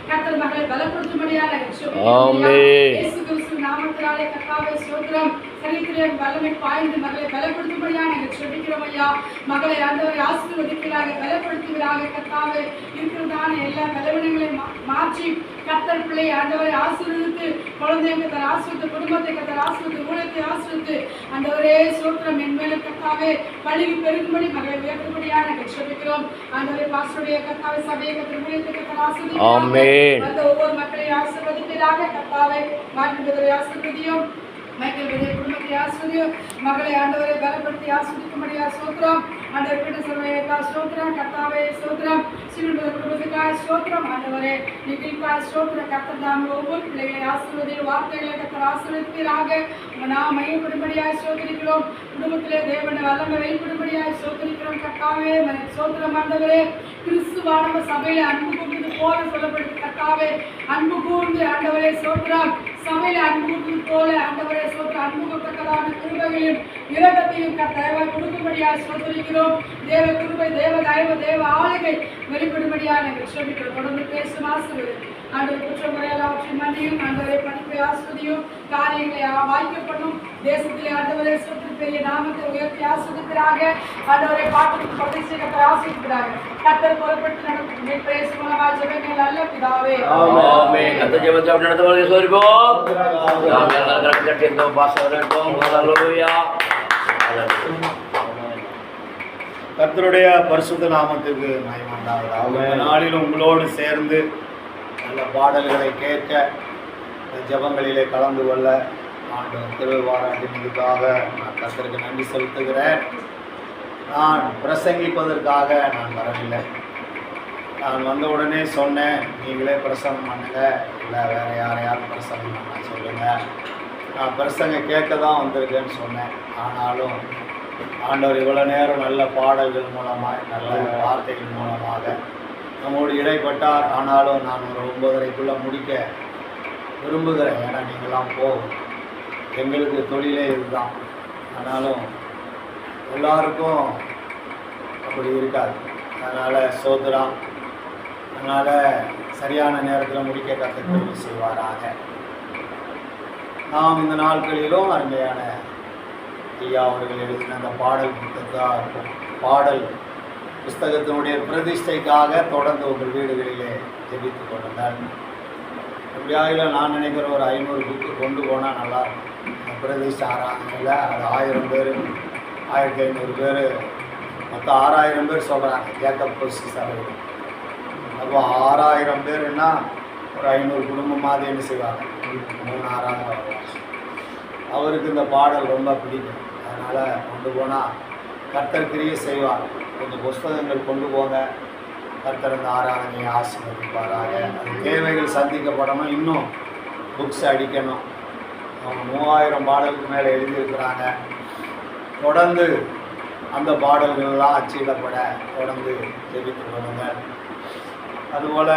கர்த்தர் மகளை பலப்படுத்தும்படியாக இயேசு கிறிஸ்து நாமத்தினாலே கர்த்தாவே ஸ்தோத்திரம். சரீரத்திலே வல்லமை பாய்ந்து மகளை பலப்படுத்தும்படியாக நாங்கள் ஜெபிக்கிறோம் ஐயா. மகளை ஆண்டவரை ஆசீர்வதிக்கிறாங்க, பலப்படுத்துகிறாங்க. கர்த்தாவே இருக்கிறதான எல்லா பலவீனங்களை மாற்றி கர்த்தர் பிள்ளை ஆண்டவரை ஆசீர்வதித்து, குழந்தையை கர்த்தர் ஆசீர்வதித்து, குடும்பத்தை கர்த்தர் ஆசீர்வதித்து, ஊழியத்தை ஆசீர்வதித்து, ஆண்டவரே ஸ்தோத்திரம் என் மேலே கர்த்தாவே பழுகி பெருகும்படி மகளை உயர்த்தும்படியாக நாங்கள் ஜெபிக்கிறோம். ஆண்டவரே பாஸ்டருடைய கர்த்தாவே சபையை கர்த்தர் ஊழியத்தை கர்த்தர் ஆசீர்வதிக்கிறாங்க. அந்த ஒவ்வொரு மக்களையும் ஆசீர்வதிக்கிறாங்க. கர்த்தாவே மாற்றுவதை ஆசீர்வதியும், மைக்கேல் விஜய குடும்பத்தை ஆசிரியம், மகளை ஆண்டவரை பலப்படுத்தி ஆசிரியக்கும்படியா ஸ்தோத்திரம். ஆண்டவர் வீட்டு சபையக்கா ஸ்தோத்திரம். கர்த்தாவே ஸ்தோத்திரம். சீனுடைய குடும்பத்துக்காக ஸ்தோத்திரம். ஆண்டவரே நிகில்கா ஸ்தோத்திரம். கர்த்தர் தாமே ஒவ்வொரு பிள்ளைகளை ஆசீர்வதி, வார்த்தைகளை கர்த்தர் ஆசீர்வதிப்பீராக. நாம் மையப்படும்படியாக ஸ்தோத்திரிக்கிறோம். குடும்பத்திலே தேவனை வல்லமை வெளிப்படும்படியாக ஸ்தோத்திரிக்கிறோம். கர்த்தாவே ஸ்தோத்திரம். ஆண்டவரே கிறிஸ்துவானவர் சபையில அன்பு கூர்ந்து போல சொல்லப்படுது. கர்த்தாவே அன்பு கூர்ந்து ஆண்டவரே ஸ்தோத்திரம். சபையில அன்பு போல ஆண்டவரே ஸ்தோத்திரம். அன்பு கூர்த்தக்கதான கிருபைகளையும் இரக்கத்தையும் கர்த்தர் கொடுக்கும்படியாக ஸ்தோத்திரிக்கிறோம். தேவ கிருபை, தேவ தயவு, தேவ ஆளுகை வெளிப்படும்படியாக நாங்கள் ஜெபிக்கிறோம். தொடர்ந்து பேசும் ஆசீர்வதி. ஆண்டவர் குற்றமுறையெல்லாவற்றையும் மன்னியும், ஆண்டவரை படிப்பை ஆஸ்வதியும், காரியங்களை வாய்க்கப்படும். தேசத்திலே ஆண்டவரை சுற்றி பெரிய நாமத்தை உயர்த்தி ஆஸ்வதிக்கிறாங்க. ஆண்டவரை பாட்டு பிரதிஷ்டை கர்த்தர் ஆசீர்வதிக்கிறாங்க. கர்த்தர் பொறுப்பெடுத்து நடக்கும் பிரேச மூலமா ஜெபங்கள் நல்ல பிதாவே. ஆமென். அந்த ஜெபத்தை நடத்துவதை சொல்வோம். நாம் எல்லாரும் கட்டியோ பாசவரட்டும். ஹalleluya. கர்த்தருடைய பரிசுத்த நாமத்துக்கு மகிமை உண்டாவதாக. நாளிலும் உங்களோடு சேர்ந்து நல்ல பாடல்களை கேட்க, ஜெபங்களிலே கலந்து கொள்ள ஆண்டவர் கிருபை பாராட்டினதுக்காக நான் கர்த்தருக்கு நன்றி செலுத்துகிறேன். நான் பிரசங்கிப்பதற்காக நான் வரவில்லை. நான் வந்த உடனே சொன்னேன், நீங்களே பிரசங்கம் பண்ணுங்க, இல்லை வேறு யாரையாவது பிரசங்கம் பண்ண சொல்லுங்கள். நான் பிரசங்க கேட்க தான் வந்திருக்கேன்னு சொன்னேன். ஆனாலும் ஆண்டவர் இவ்வளோ நேரம் நல்ல பாடல்கள் மூலமாக, நல்ல வார்த்தைகள் மூலமாக நம்மோடு இடைப்பட்டார். ஆனாலும் நான் ஒரு 9:30க்குள்ளே முடிக்க விரும்புகிறேன். ஏன்னா நீங்களாம் போகும், எங்களுக்கு தொழிலே இதுதான். ஆனாலும் எல்லாருக்கும் அப்படி இருக்காது. அதனால் சோதரம், அதனால் சரியான நேரத்தில் முடிக்க கற்றுக்கொண்டு செய்வாராக. நாம் இந்த நாட்களிலும் அருமையான ஐயா அவர்கள் எழுதின அந்த பாடல் புஸ்தகத்தினுடைய பிரதிஷ்டைக்காக தொடர்ந்து உங்கள் வீடுகளிலே ஜெபித்து கொண்டால் எப்படியாவது நான் நினைக்கிற ஒரு 500 புக்கு கொண்டு போனால் நல்லாயிருக்கும். இந்த பிரதிஷ்டை ஆராதனையில் அது 1000 பேர், 1500 பேர், மொத்தம் 6000 பேர் சொல்கிறாங்க ஜேக்கப் கோஸ்டி சபையில். அப்போ 6000 பேருன்னா ஒரு 500 குடும்பமாக என்ன செய்வாங்க, 3,000 வருவாங்க. அவருக்கு இந்த பாடல் ரொம்ப பிடிக்கும். அதனால் கொண்டு போனால் கர்த்தர் கிரியை செய்வார். கொஞ்சம் புஸ்தகங்கள் கொண்டு போங்க, கர்த்தர் இந்த ஆராதனையை ஆசீர்வதிப்பாராக. அது தேவைகள் சந்திக்கப்படணும். இன்னும் புக்ஸ் அடிக்கணும். அவங்க 3000 பாடலுக்கு மேலே எழுதியிருக்கிறாங்க. தொடர்ந்து அந்த பாடல்கள்லாம் அச்சிடப்பட தொடர்ந்து ஜெபித்து கொள்ளுங்கள். அதுபோல்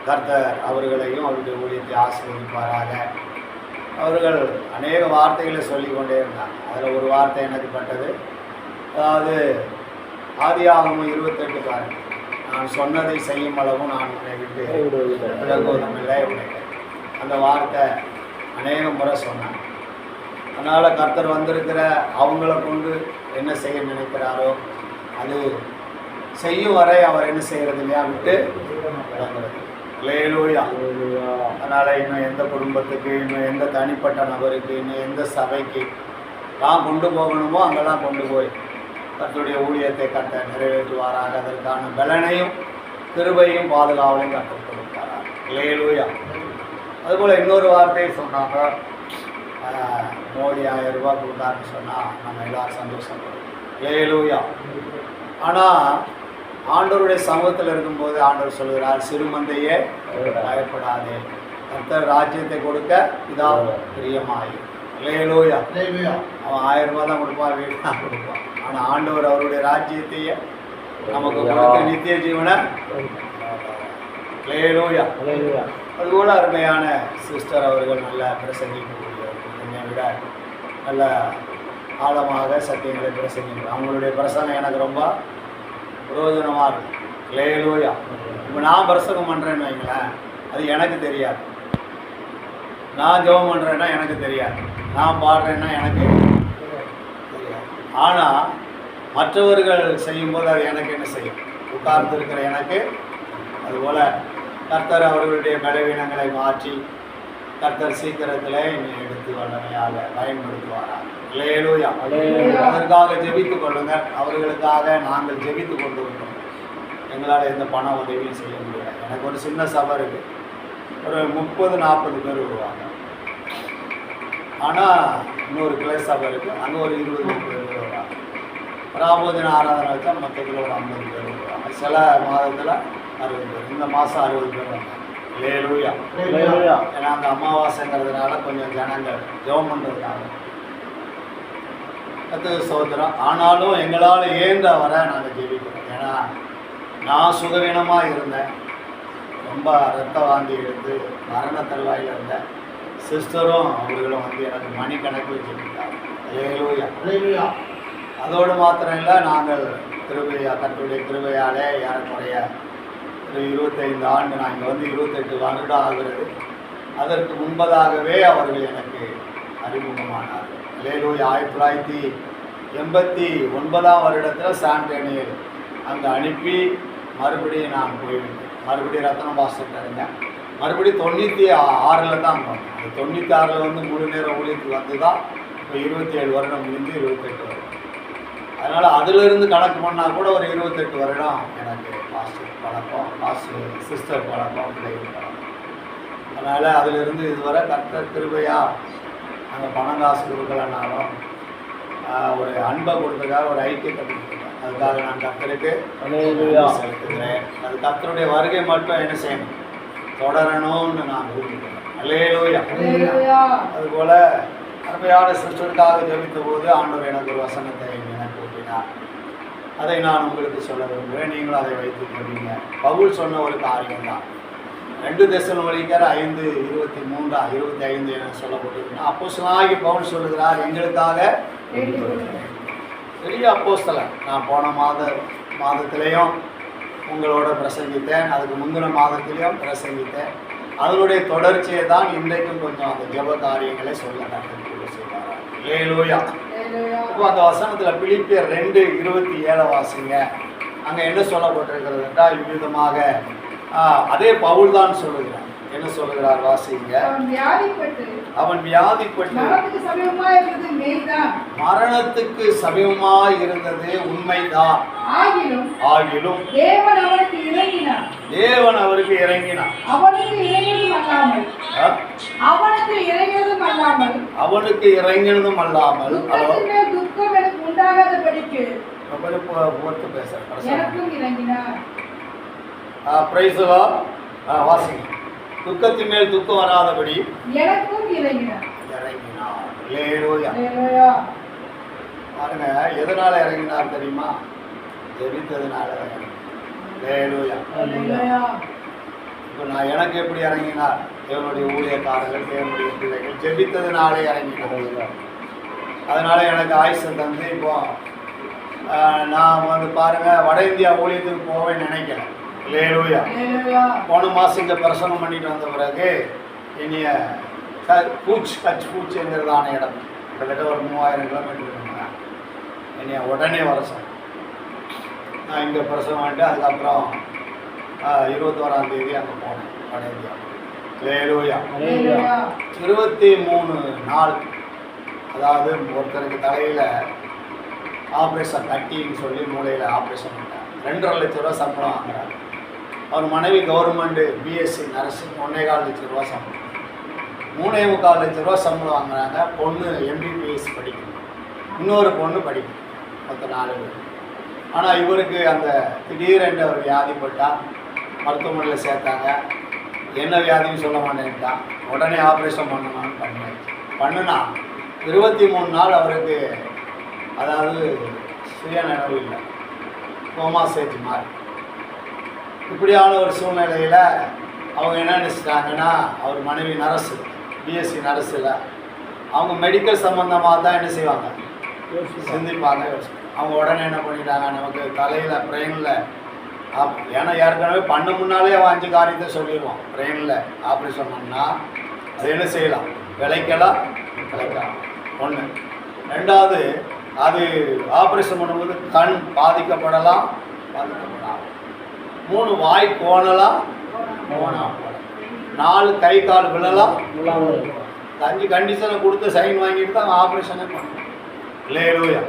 கர்த்தர் அவர்களையும் அவருடைய ஊழியத்தை ஆசீர்வதிப்பாராக. அவர்கள் அநேக வார்த்தைகளை சொல்லிக்கொண்டே இருந்தாங்க. அதில் ஒரு வார்த்தை எனக்கு பட்டது. அதாவது ஆதியாகமம் 28 பாருங்க, நான் சொன்னதை செய்யும் அளவும் நான் உன்னை விட்டு விலகுவதுமில்லை உனக்கு. அந்த வார்த்தை அநேக முறை சொன்னாங்க. அதனால் கர்த்தர் வந்திருக்கிற அவங்கள கொண்டு என்ன செய்ய நினைக்கிறாரோ அது செய்யும் வரை அவர் என்ன செய்கிறது இல்லையா, விட்டு விளங்குறது. ஹல்லேலூயா. அதனால் இன்னும் எந்த குடும்பத்துக்கு, இன்னும் எந்த தனிப்பட்ட நபருக்கு, இன்னும் எந்த சபைக்கு நான் கொண்டு போகணுமோ அங்கெல்லாம் கொண்டு போய் கர்த்தருடைய ஊழியத்தை நிறைவேற்றுவாராக. அதற்கான பலனையும் கிருபையும் பாதுகாவலையும் கற்றுக் கொடுப்பாராக. ஹல்லேலூயா. அதுபோல் இன்னொரு வார்த்தையை சொன்னாங்க, மோடி 1000 ரூபாய் கொடுத்தாருன்னு சொன்னால் நம்ம எல்லோரும் சந்தோஷப்படுவோம். ஹல்லேலூயா. ஆனால் ஆண்டவருடைய சமூகத்தில் இருக்கும்போது ஆண்டவர் சொல்கிறார், சிறுமந்தையே பயப்படாதே, கர்த்தர் ராஜ்யத்தை கொடுக்க இதான் பிரியமாயி. ஹல்லேலூயா. அவன் 1000 ரூபாய் தான் கொடுப்பான், வீடு தான் கொடுப்பான். ஆனால் ஆண்டவர் அவருடைய ராஜ்யத்தையே நமக்கு கொடுக்க நித்திய ஜீவனை. ஹல்லேலூயா. அதுபோல் அருமையான சிஸ்டர் அவர்கள் நல்ல பிரசங்கிக்கக்கூடியவர்கள், என்னை விட நல்ல ஆழமாக சத்தியங்களை பிரசங்கிக்கிறார். அவங்களுடைய பிரசங்கம் எனக்கு ரொம்ப பிரயோஜனமாக இருக்கும். ஹல்லேலூயா. இப்போ நான் பிரசங்கம் பண்ணுறேன்னு வைங்களேன், அது எனக்கு தெரியாது. நான் ஜெபம் பண்ணுறேன்னா எனக்கு தெரியாது, நான் பாடுறேன்னா எனக்கு தெரியாது. ஆனால் மற்றவர்கள் செய்யும்போது அது எனக்கு என்ன செய்யும்? உட்கார்ந்து இருக்கிற எனக்கு. அதுபோல் கர்த்தர் அவர்களுடைய பலவீனங்களை மாற்றி கர்த்தர் சீக்கிரத்தில் என்னை எடுத்து வல்லமையாக பயன்படுத்துவாராக. அல்லேலூயா. அதற்காக ஜெபித்துக் கொள்ளுங்கள். அவர்களுக்காக நாங்கள் ஜெபித்து கொண்டு வந்தோம். எங்களால் எந்த பண உதவியும் செய்ய முடியல. எனக்கு ஒரு சின்ன சபை இருக்குது, ஒரு 30-40 பேர் வருவாங்க. ஆனால் இன்னொரு கிளை சபை இருக்குது, அங்கே ஒரு 20-30 பேர் வருவாங்க. ராமோஜன ஆராதனை வச்சா மொத்தத்தில் ஒரு 50 பேர் வருவாங்க. சில மாதத்தில் 60 பேர், இந்த மாதம் 60 பேர் வந்தாங்க. அல்லேலூயா. ஏன்னா அந்த அமாவாசைங்கிறதுனால கொஞ்சம் ஜனங்கள் ஜெபம் பண்ணுறதுக்காக கர்த்தருக்கு ஸ்தோத்திரம். ஆனாலும் எங்களால் ஏந்த வர நாங்கள் ஜெபிக்கிறோம். ஏன்னா நான் சுகவீனமாக இருந்தேன், ரொம்ப ரத்த வாந்தி எடுத்து மரண தருவாயில் இருந்தேன். சிஸ்டரும் அவர்களும் வந்து எனக்கு மணிக்கணக்கில் ஜெபித்தாங்க. அல்லேலூயா. அதோடு மாத்திரம் இல்லை, நாங்கள் கர்த்தருடைய கிருபையாலே ஏறக்குறைய ஒரு 25 ஆண்டு, நான் இங்கே வந்து 28 வருடம் ஆகிறது. அதற்கு முன்பதாகவே அவர்கள் எனக்கு அறிமுகமானார்கள். அல்லேலூயா. 1989 வருடத்தில் சாண்டேனியல் அங்கே அனுப்பி மறுபடியும் நான் போயிருந்தேன். மறுபடியும் ரத்ன பாஸ்டர் இருந்தேன். மறுபடியும் 96 தான் போனேன். அந்த 96 வந்து முழு நேர ஊழியத்துக்கு வந்து தான் இப்போ 27 வருடம் முடிஞ்சு 28 வருடம். அதனால் அதிலிருந்து கணக்கு பண்ணால் கூட ஒரு 28 வருடம் எனக்கு பாஸ்டர் பழக்கம், சிஸ்டர் பழக்கம், பிள்ளைகள் பழக்கம். அதனால் அதிலிருந்து இதுவரை கர்த்தர் கிருபையாக நாங்கள் பணம் காசு கொடுக்கலனாலும் ஒரு அன்பை கொடுத்ததுக்காக ஒரு ஐக்கியத்தை கொடுத்துருக்கேன். அதுக்காக நான் கர்த்தருக்கு செலுத்துகிறேன். அது கர்த்தருடைய வருகை மட்டும் என்ன செய்யணும், தொடரணும்னு நான் விரும்புகிறேன். அல்லேலூயா. அதுபோல் அருமையான சிஸ்டருக்காக ஜெபித்த போது ஆண்டவர் எனக்கு ஒரு வசனத்தை எனக்கு ஊட்டினார். அதை நான் உங்களுக்கு சொல்ல விரும்புகிறேன். நீங்களும் அதை வைத்து கொண்டீங்க. பவுல் சொன்ன ஒரு காரியம் தான். 2 தெசலோனிக்கர் 5:23-25 என சொல்லப்பட்டிருக்குன்னா, அப்போஸ்தலனாகிய பவுல் சொல்லுகிறார், எங்களுக்காக பெரிய அப்போஸ்தலன். நான் போன மாதத்திலையும் உங்களோட பிரசங்கித்தேன், அதுக்கு முந்தின மாதத்திலையும் பிரசங்கித்தேன். அதனுடைய தொடர்ச்சியை தான் இன்றைக்கும் கொஞ்சம் அந்த ஜெப காரியங்களை சொல்ல கற்றுக் செய்வார். அல்லேலூயா. இப்போ அந்த வசனத்தில் பிலிப்பியர் 2:27 வாசிங்க. அங்கே என்ன சொல்லப்பட்டிருக்கிறது என்றால், இவ்விதமாக அதே பவுல் தான் சொல்லுகிறார். என்ன சொல்லுகிறார் வாசிங்க. அவன் வியாதிப்பட்டு மரணத்துக்கு சமீபமாய் இருந்தது உண்மைதான். ஆகிலும் தேவன் அவருக்கு இறங்கினார். அவனுக்கு இறங்கினதும் அல்லாமல் துக்கம் எனக்கு உண்டாகாதபடிக்கு வாசிங்க. துக்கத்தின் மேல் துக்கம் வராதபடி எனக்கும் இறங்கினார். பாருங்க, எதனால இறங்கினார் தெரியுமா? ஜெபித்ததுனால. இப்போ நான் எனக்கு எப்படி இறங்கினார்? தேவனுடைய ஊழியக்காரர்கள், தேவனுடைய பிள்ளைகள் ஜெபித்ததுனாலே இறங்கினார். அதனால எனக்கு ஆயுசை தந்து இப்போ நான் வந்து பாருங்க, வட இந்தியா ஊழியத்துக்கு போவேன்னு நினைக்கிறேன். அல்லேலூயா. போன மாதம் இங்கே பிரசங்கம் பண்ணிட்டு வந்த பிறகு இனிய பூச்சிங்கிறதான இடம் கிட்டத்தட்ட ஒரு 3000 கிலோமீட்டர் இருந்தேன். இனிய உடனே வர சொன்னேன். நான் இங்கே பிரசங்கம் பண்ணிட்டு அதுக்கப்புறம் 21ஆம் தேதி அங்கே போனேன் வட இந்தியா. அல்லேலூயா. 23 நாள், அதாவது ஒருத்தருக்கு தலையில் ஆப்ரேஷன் கட்டின்னு சொல்லி மூளையில் ஆப்ரேஷன் பண்ணார். 2.5 லட்ச ரூபா சம்பளம் வாங்குறாரு. அவர் மனைவி கவர்மெண்ட்டு பிஎஸ்சி நர்சிங் 1.25 லட்ச ரூபா சம்பளம். 3.25 லட்ச ரூபா சம்பளம் வாங்குறாங்க. பொண்ணு எம்பிபிஎஸ் படிக்கணும், இன்னொரு பொண்ணு படிக்கணும், மொத்தம் 4 பேர். ஆனால் இவருக்கு அந்த திடீரென்று அவர் வியாதிப்பட்டால் மருத்துவமனையில் சேர்த்தாங்க. என்ன வியாதின்னு சொல்ல மாட்டேன்ட்டான். உடனே ஆப்ரேஷன் பண்ணணும்னு பண்ணுனா 23 நாள் அவருக்கு, அதாவது சுயநினைவு இல்லை, கோமா ஸ்டேஜ் மாதிரி. இப்படியான ஒரு சூழ்நிலையில் அவங்க என்ன நினச்சிட்டாங்கன்னா, அவர் மனைவி நர்ஸு, பிஎஸ்சி நர்ஸில் அவங்க மெடிக்கல் சம்மந்தமாக தான் என்ன செய்வாங்க, சிந்திப்பாங்க. அவங்க உடனே என்ன பண்ணிட்டாங்க, நமக்கு தலையில் பிரெயினில் ஏன்னா ஏற்கனவே பண்ண முன்னாலே அவன் 5 காரியத்தை சொல்லிடுவான். பிரெயினில் ஆப்ரேஷன் பண்ணால் அது என்ன செய்யலாம், விளைக்கலாம். 1. 2வது, அது ஆப்ரேஷன் பண்ணும்போது கண் பாதிக்கப்படலாம். 3 வாய் கோணலாம். 4 கை கால் விழலாம். 5 கண்டிஷனை கொடுத்து சைன் வாங்கிட்டு தான் ஆப்ரேஷனே பண்ணணும். அல்லேலூயா.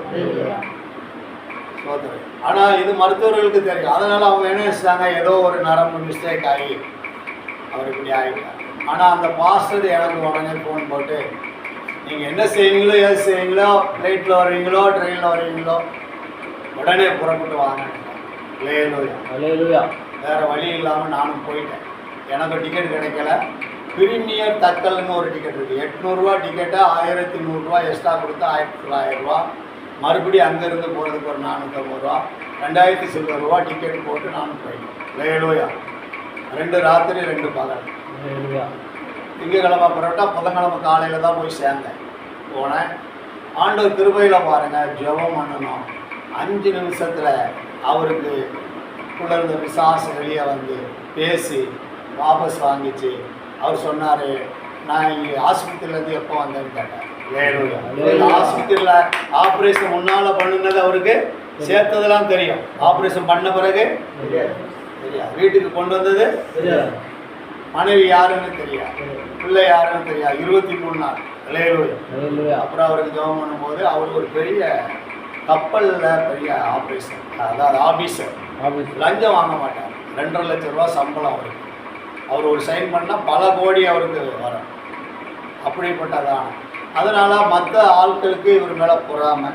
சோதரன். ஆனால் இது மருத்துவர்களுக்கு தெரியும். அதனால் அவங்க என்ன நினைச்சாங்க, ஏதோ ஒரு நரம்பு மிஸ்டேக் ஆகி அவர் இப்படி ஆகிட்டார். ஆனால் அந்த பாஸ்டர் எனக்கு உடனே ஃபோன் போட்டு, நீங்கள் என்ன செய்வீங்களோ எது செய்வீங்களோ, ஃப்ளைட்டில் வருவீங்களோ ட்ரெயினில் வருவீங்களோ உடனே புறப்பட்டு வாங்க. அல்லேலூயா. வேறு வழி இல்லாமல் நானும் போயிட்டேன். எனக்கு டிக்கெட் கிடைக்கல. பிரீமியர் தக்கல்னு ஒரு டிக்கெட் இருக்குது. 800 டிக்கெட்டு, 1100 எக்ஸ்ட்ரா கொடுத்து 1900. மறுபடியும் அங்கேருந்து போகிறதுக்கு ஒரு 450 2000 சில்லரை டிக்கெட் போட்டு நானும் போயிட்டேன். அல்லேலூயா. 2 ராத்திரி 2 பகல். திங்கக்கிழமை புறப்பட்டா புதன்கிழமை காலையில் தான் போய் சேர்ந்தேன். போனேன். ஆண்டவர் கிருபையில் பாருங்கள், ஜெபம் பண்ணணும். 5 நிமிஷத்தில் அவருக்கு குளிர்ந்த பிசாசு வெளியே வந்து பேசி வாபஸ் வாங்கிச்சு. அவர் சொன்னார், நான் இங்கே ஆஸ்பத்திரியிலேருந்து எப்போ வந்தேன்னு கேட்டேன். ஆஸ்பத்திரியில் ஆப்ரேஷன் முன்னால் பண்ணுனது அவருக்கு சேர்த்ததெல்லாம் தெரியும். ஆப்ரேஷன் பண்ண பிறகு தெரியாது. வீட்டுக்கு கொண்டு வந்தது மனைவி யாருன்னு தெரியாது, பிள்ளை யாருன்னு தெரியாது. 23 நாள். அல்லேலூயா. அப்புறம் அவருக்கு ஜெபம் பண்ணும்போது அவர் ஒரு பெரிய கப்பலில் பெரிய ஆப்ரேஷன், அதாவது ஆபீஸர். லஞ்சம் வாங்க மாட்டார். 2.5 லட்சம் ரூபா சம்பளம் அவருக்கு. அவர் ஒரு சைன் பண்ணால் பல கோடி அவருக்கு வரும். அப்படிப்பட்டதான். அதனால் மற்ற ஆட்களுக்கு இவர் மேலே பொறாமை.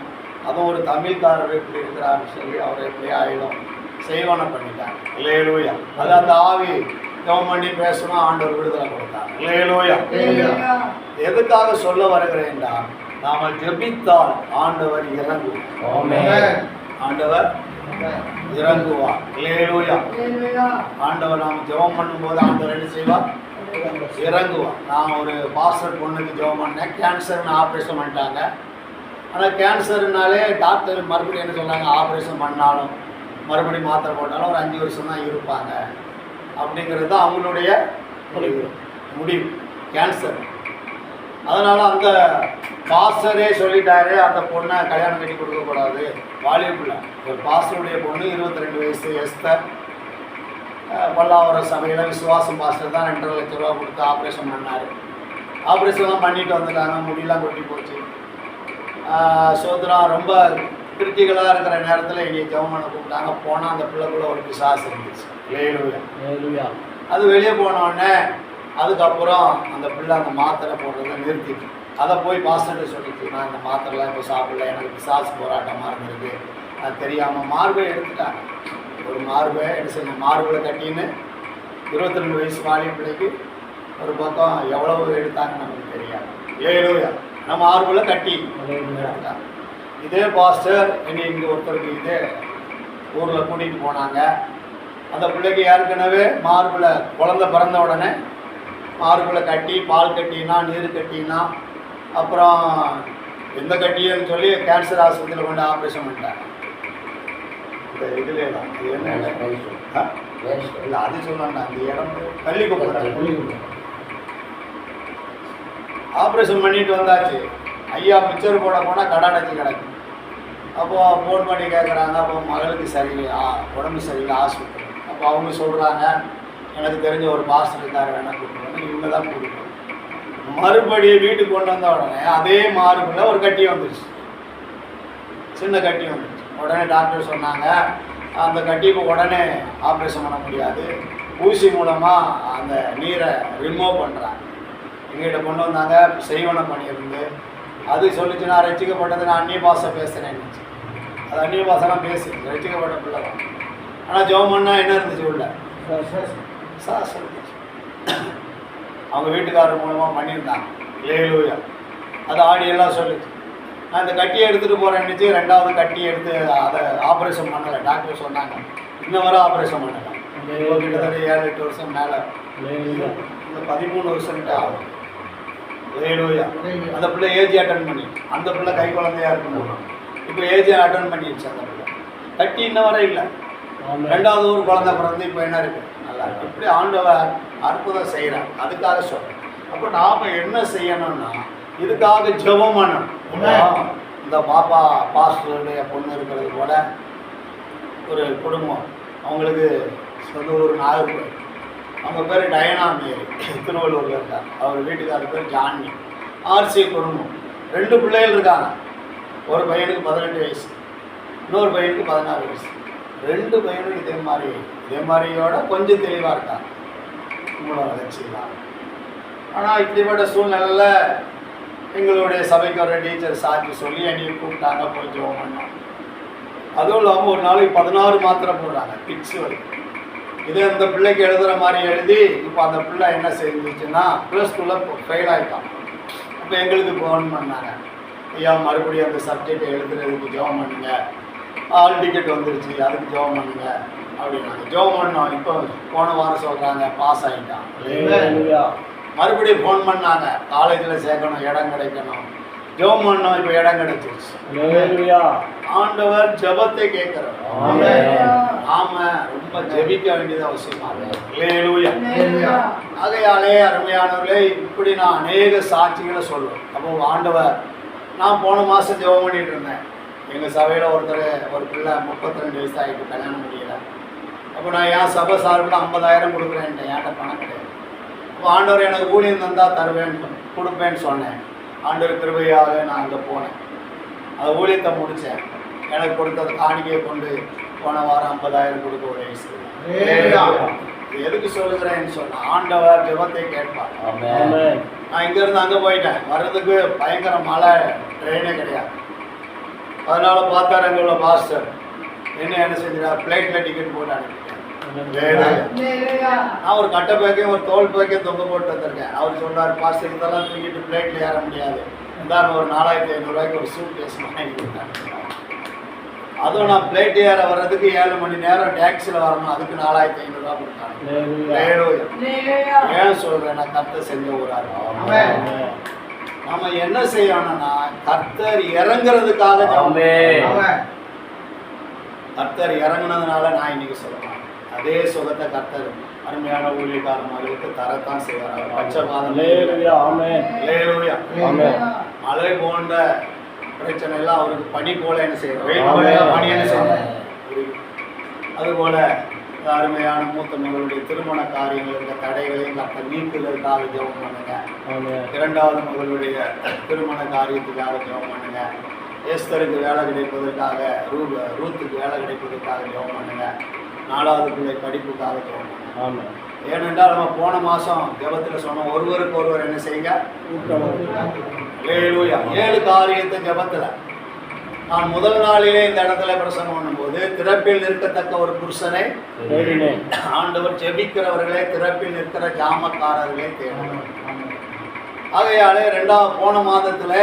அதுவும் ஒரு தமிழ்காரர் இப்படி இருக்கிறான்னு சொல்லி அவரை எப்படி ஆயிடும் செய்வனை பண்ணிட்டாங்க. அல்லேலூயா. அது அந்த ஆவி ஜெபம் பண்ணி பேசணும், ஆண்டவர் விடுதலை கொடுத்தாங்க. அல்லேலூயா. எதுக்காக சொல்ல வருகிறேன்டா, நாம ஜெபித்தால் ஆண்டவர் இறங்குவார். ஆண்டவர் இறங்குவார். அல்லேலூயா. ஆண்டவர் நாம் ஜெபம் பண்ணும்போது ஆண்டவர் என்ன செய்வார், இறங்குவார். நான் ஒரு பாஸ்டர் பொண்ணுக்கு ஜெபம் பண்ணேன். கேன்சர்னு ஆப்ரேஷன் பண்ணிட்டாங்க. ஆனால் கேன்சர்னாலே டாக்டர் மறுபடியும் என்ன சொன்னாங்க, ஆப்ரேஷன் பண்ணாலும் மறுபடியும் மாத்திரை போட்டாலும் ஒரு 5 வருஷம் தான் இருப்பாங்க அப்படிங்கிறது தான் அவங்களுடைய முடிவு, கேன்சர். அதனால் அந்த பாஸ்டரே சொல்லிட்டாரு, அந்த பொண்ணை கல்யாணம் கட்டி கொடுக்கக்கூடாது, வாலிபுள்ள. ஒரு பாஸ்டருடைய பொண்ணு 22 வயசு எஸ்தர், பல்லாவரம் சபையில் விசுவாசம் பாஸ்டர் தான் 2.5 லட்சம் ரூபா கொடுத்து ஆப்ரேஷன் பண்ணார். ஆப்ரேஷன்லாம் பண்ணிட்டு வந்துட்டாங்க, முடியெல்லாம் கொட்டி போச்சு. சோதரம் ரொம்ப கிரிட்டிக்கலாக இருக்கிற நேரத்தில் இங்கே ஜெபம் பண்ண கூப்பிட்டாங்க. போனால் அந்த பிள்ளைக்குள்ள ஒரு பிசாசு இருந்துச்சு. அல்லேலூயா. அது வெளியே போனோடனே அதுக்கப்புறம் அந்த பிள்ளை அந்த மாத்திரை போடுறதை நிறுத்திட்டு அதை போய் பாஸ்டர்கிட்ட சொல்லிட்டு, நான் இந்த மாத்திரைலாம் இப்போ சாப்பிடல, எனக்கு பிசாசு போராட்டமாக இருந்திருக்கு, அது தெரியாமல் மார்பை எடுத்துட்டாங்க. ஒரு மார்பை என்ன செய்யணும், மார்பில் கட்டின்னு 22 வயசு வாலி பிள்ளைக்கு ஒரு பக்கம் எவ்வளவு எடுத்தாங்க நமக்கு தெரியாது. அல்லேலூயா. நம்ம மார்பில் கட்டி எடுத்துட்டாங்க. இதே பாஸ்டர் இங்கே ஒருத்தருக்கு இதே ஊரில் கூட்டிகிட்டு போனாங்க. அந்த பிள்ளைக்கு ஏற்கனவே மார்பில் குழந்தை பிறந்த உடனே மார்பில் கட்டி, பால் கட்டினா, நீர் கட்டினா, அப்புறம் எந்த கட்டியன்னு சொல்லி கேன்சர் ஆஸ்பத்திரியில் கொண்டு ஆப்ரேஷன் பண்ணிட்டாங்க. இந்த இதுலே தான் இது என்ன இல்லை, அது சொன்னாங்க அந்த இடம் பள்ளிக்கு ஆப்ரேஷன் பண்ணிட்டு வந்தாச்சு. ஐயா மிச்சர் போட போனால் கடை அடைச்சி கிடக்கு. அப்போது ஃபோன் பண்ணி கேட்குறாங்க, அப்போ மகளுக்கு சரியில்லை, உடம்பு சரியில்லை, ஆஸ்பத்திரி. அப்போ அவங்க சொல்கிறாங்க, எனக்கு தெரிஞ்ச ஒரு பாஸ்டர் இருக்கார், வேணால் கூப்பிடுவாங்க, இவங்க தான் கூப்பிடுவாங்க. மறுபடியும் வீட்டுக்கு கொண்டு வந்த உடனே அதே மார்பில் ஒரு கட்டி வந்துடுச்சு, சின்ன கட்டி வந்துடுச்சு. உடனே டாக்டர் சொன்னாங்க, அந்த கட்டிக்கு உடனே ஆப்ரேஷன் பண்ண முடியாது, ஊசி மூலமாக அந்த நீரை ரிமூவ் பண்ணுறாங்க. எங்கிட்ட கொண்டு வந்தாங்க, செய்வனை பண்ணியிருந்து. அது சொல்லிச்சு, நான் ரசிக்கப்பட்டது, நான் அந்நிய பாஷை பேசுகிறேன்னு. அது அந்நிய பாஷெல்லாம் பேசி ரசிக்கப்பட்ட பிள்ளை தான். ஆனால் ஜெபம் பண்ணால் என்ன இருந்துச்சு உள்ள அவங்க வீட்டுக்காரர் மூலமாக பண்ணியிருந்தாங்க. அல்லேலூயா. அது ஆடியெல்லாம் சொல்லிச்சு. நான் இந்த கட்டியை எடுத்துகிட்டு போகிறேன்னுச்சு. 2வது கட்டி எடுத்து அதை ஆப்ரேஷன் பண்ணலை. டாக்டர் சொன்னாங்க, இன்னும் வரை ஆப்ரேஷன் பண்ணலாம். கிட்டத்தட்ட 7-8 வருஷம் மேலே, இந்த 13 வருஷம்கிட்ட ஆகும். அல்லேலூயா. அந்த பிள்ளை ஏஜ் அட்டன் பண்ணி, அந்த பிள்ளை கை குழந்தையாக இருக்கணும். இப்போ ஏஜ் அட்டன் பண்ணிடுச்சு. அந்த பிள்ளை கட்டி இன்ன வரை இல்லை. ரெண்டாவது ஒரு குழந்தை பிறந்து இப்போ என்ன இருக்கு, நல்லா இருக்கு. இப்படி ஆண்டவர் அற்புதம் செய்கிறார். அதுக்காக சொல்றேன். அப்போ நாம என்ன செய்யணும்னா இதுக்காக ஜெபம் பண்ணணும். இந்த பாப்பா பாஸ்டருடைய பொண்ணு இருக்கிறது போல ஒரு குடும்பம், அவங்களுக்கு சொந்த ஊர் நாகர்கோவில், அவங்க பேர் டயனா மேரி, திருவள்ளூரில் இருக்காங்க. அவர் வீட்டுக்காரர் பேர் ஜான்வி. ஆர்சி குடும்பம், 2 பிள்ளைகள் இருக்காங்க. ஒரு பையனுக்கு 18 வயசு, இன்னொரு பையனுக்கு 16 வயசு. 2 பையனும் இதே மாதிரியோட கொஞ்சம் தெளிவாக இருக்காங்க, உங்களோட வளர்ச்சியெல்லாம். ஆனால் இப்படிப்பட்ட சூழ்நிலையில் எங்களுடைய சபைக்கு ஒரு டீச்சர் சாட்சி சொல்லி என்னை கூப்பிட்டாங்க, போய் ஜெபம் பண்ணோம். அதுவும் இல்லாமல் ஒரு நாளைக்கு 16 மாத்திரை போடுறாங்க, பிக்ஸ் வருது. இதே அந்த பிள்ளைக்கு எழுதுகிற மாதிரி எழுதி இப்போ அந்த பிள்ளை என்ன செஞ்சிச்சுன்னா +2ல் ஃபெயில் ஆகிட்டான். அப்போ எங்களுக்கு ஃபோன் பண்ணாங்க, ஐயா மறுபடியும் அந்த சப்ஜெக்டை எழுதுறதுக்கு ஜெபம் பண்ணுங்க, ஆல் டிக்கெட் வந்துருச்சு, அதுக்கு ஜெபம் பண்ணுங்க அப்படின்னாங்க. ஜெபம் பண்ணோம். இப்போ போன வாரம் சொல்கிறாங்க பாஸ் ஆகிட்டான். மறுபடியும் ஃபோன் பண்ணாங்க, காலேஜில் சேர்க்கணும், இடம் கிடைக்கணும். ஜெபம் பண்ணோம், இப்போ இடம் கிடைச்சிருச்சு. ஆண்டவர் ஜெபத்தை கேட்கிறார். நாம ரொம்ப ஜெபிக்க வேண்டியது அவசியமா இருக்கு. ஆகையாலே அருமையானவர்களே, இப்படி நான் அநேக சாட்சிகளை சொல்லுவேன். அப்போ ஆண்டவர், நான் போன மாதம் ஜெபம் பண்ணிட்டு இருந்தேன். எங்கள் சபையில் ஒரு பிள்ளை 32 வயசு ஆகிட்டு கல்யாணம் முடியல. அப்போ நான் என் சபை சார்பில் 50,000 கொடுக்குறேன், என்கிட்ட பணம் கிடையாது. அப்போ ஆண்டவர் எனக்கு ஊழியம் தந்தால் தருவேன், கொடுப்பேன்னு சொன்னேன். ஆண்டவர் கிருபையாக நான் அங்கே போனேன், அந்த ஊழியத்தை முடித்தேன். எனக்கு கொடுத்தது காணிக்கையை கொண்டு போன வாரம் 50,000 கொடுக்க ஒரு வயசு. எதுக்கு சொல்லுகிறேன்னு சொன்னேன், ஆண்டவர் ஜெபத்தை கேட்பார். நான் இங்கேருந்து அங்கே போயிட்டேன், வர்றதுக்கு பயங்கர மழை, ட்ரெயினே கிடையாது. அதனால பார்த்தாரு அங்கே உள்ள பாஸ்டர் என்ன செஞ்சிடா, ஃப்ளைட்டில் டிக்கெட் போட்டு அனுப்பிட்டேன். நான் ஒரு கட்டை பேக்கையும் ஒரு தோல் பேக்கையும் தொங்க போட்டு வந்திருக்கேன். அவர் சொன்னார், பாஸ்டர் இதெல்லாம் தூக்கிட்டு ஃப்ளைட்டில் ஏற முடியாது, இந்தாங்க ஒரு 4,500 ரூபாய்க்கு ஒரு சூட் கேஸ் வாங்கி கொடுத்தாங்க. அதுவும் நான் ஃப்ளைட் ஏற வர்றதுக்கு 7 மணி நேரம் டாக்ஸியில் வரணும், அதுக்கு 4,500 ரூபா கொடுத்தாங்க. ஏன் சொல்கிறேன், நான் கர்த்தர் செஞ்ச ஒரு நம்ம என்ன செய்யணும்னா கர்த்தர் இறங்குறதுக்காக, கர்த்தர் இறங்குனதுனால நான் இன்னைக்கு சொல்றேன். அதே சுகத்தை கர்த்தர் அருமையான ஊழியக்கார மகளுக்கு தரத்தான் செய்வார். பட்சபாதம் மழை போன்ற பிரச்சனை எல்லாம் அவருக்கு பனி போல என்ன செய்யணும், பனி என்ன செய்யணும். அதுபோல அருமையான மூத்த மகளுடைய திருமண காரியங்கள் இருக்க தடைகளையும் கர்த்தர் நீக்குவதற்காக ஜெபம் பண்ணுங்க. 2வது மகளுடைய திருமண காரியத்துக்காக ஜெபம் பண்ணுங்க. ஏஸ்தருக்கு வேலை கிடைப்பதற்காக, ரூத்துக்கு வேலை கிடைப்பதற்காக ஜெபம் பண்ணுங்க. 4வது பிள்ளை படிப்புக்காக ஜெபம் பண்ணுங்க. ஏனென்றால் நம்ம போன மாதம் ஜெபத்தில் சொன்னோம், ஒருவருக்கு ஒருவர் என்ன செய்யுங்க, 7 காரியத்தை ஜெபத்தில். நான் முதல் நாளிலே இந்த இடத்துல பிரசங்கம் பண்ணும்போது, திறப்பில் நிற்கத்தக்க ஒரு புருஷனை ஆண்டவர், ஜெபிக்கிறவர்களே திறப்பில் நிற்கிற ஜாமக்காரர்களே தேடுவார். ஆகையாலே போன மாதத்துல